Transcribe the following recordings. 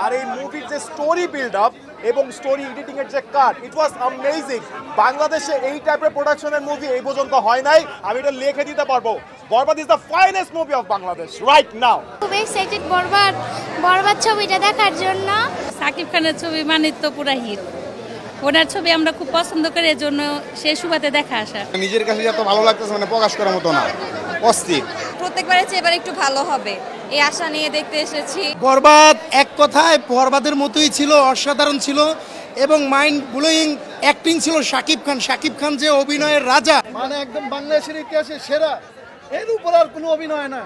আর এই মুভির যে স্টোরি বিল্ড আপ এবং স্টোরি এডিটিং এর যে কাট, ইট ওয়াজ অ্যামেজিং। বাংলাদেশে এই টাইপের প্রোডাকশনের মুভি এই পর্যন্ত হয় নাই, আমি এটা লিখে দিতে পারবো। Borbaad is the finest movie of Bangladesh right now. খুব এক্সাইটেড বরবাদ ছবিটা দেখার জন্য। সাকিব খানের ছবি মানে তো পুরা হিট, ওনার ছবি আমরা খুব পছন্দ করি, এর জন্য সেই সুবাদে দেখা আসা। নিজের কাছে যত ভালো লাগতেছে মানে প্রকাশ করার মতো না, অস্থির। প্রত্যেকবারের চেয়ে এবার একটু ভালো হবে এই আশা নিয়ে দেখতে এসেছি। বরবাদ এক কথায় বরবাদের মতোই ছিল, অসাধারণ ছিল এবং মাইন্ড ব্লোয়িং অ্যাক্টিং ছিল শাকিব খান যে অভিনয়ের রাজা, মানে একদম বাংলাদেশের ইতিহাসে সেরা, এর উপর আর কোনো অভিনয় না।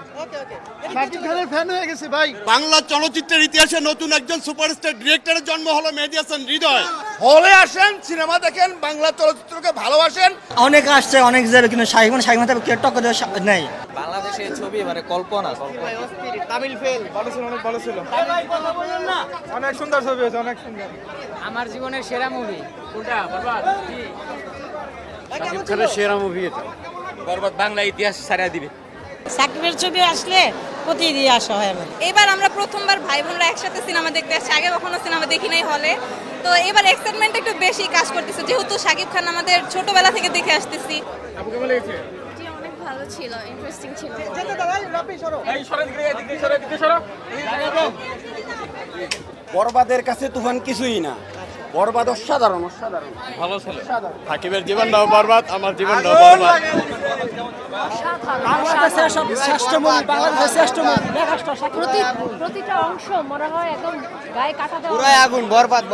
শাকিব খানের ফ্যান হয়ে গেছে ভাই। বাংলা চলচ্চিত্রের ইতিহাসে নতুন একজন সুপারস্টার ডিরেক্টরের জন্ম হলো মেহেদী হাসান হৃদয়। হলে আসেন, সিনেমা দেখেন, বাংলা চলচ্চিত্রকে ভালোবাসেন। অনেক আসছে, অনেক যাবে, কিন্তু শাকিব খান কেউ টক্কর দেওয়া নেই। বাংলাদেশের ছবি মানে কল্পনা। তামিল ফেল ভালো ছিল, অনেক ভালো ছিল, অনেক সুন্দর ছবি হয়েছে, অনেক সুন্দর। আমার জীবনের সেরা মুভি কোনটা? বরবাদ। শাকিব খানের সেরা মুভি এটা। বরবাদ বাংলা ইতিহাস ছাড়া দিবে। সাকিবের ছবি আসলে প্রতিদিন আসা হয় আমাদের। এবার আমরা প্রথমবার ভাই বোনরা একসাথে সিনেমা দেখতে আসছি, আগে কখনো সিনেমা দেখি নাই হলে, তো এবার এক্সাইটমেন্ট একটু বেশি কাজ করতেছে, যেহেতু শাকিব খান আমাদের ছোটবেলা থেকে দেখে আসতেছি। আপু কেমন লেগেছে? অনেক ভালো ছিল, ইন্টারেস্টিং ছিল। বরবাদের কাছে তুফান কিছুই না, বরবাদ অসাধারণ, অসাধারণ ভালো ছিল। সাকিবের জীবনটাও বরবাদ, আমার জীবনটাও বরবাদ। প্রতিটা অংশ মনে হয় একদম গায়ে কাটা দেওয়া। পুরো আগুন, বরবাদ।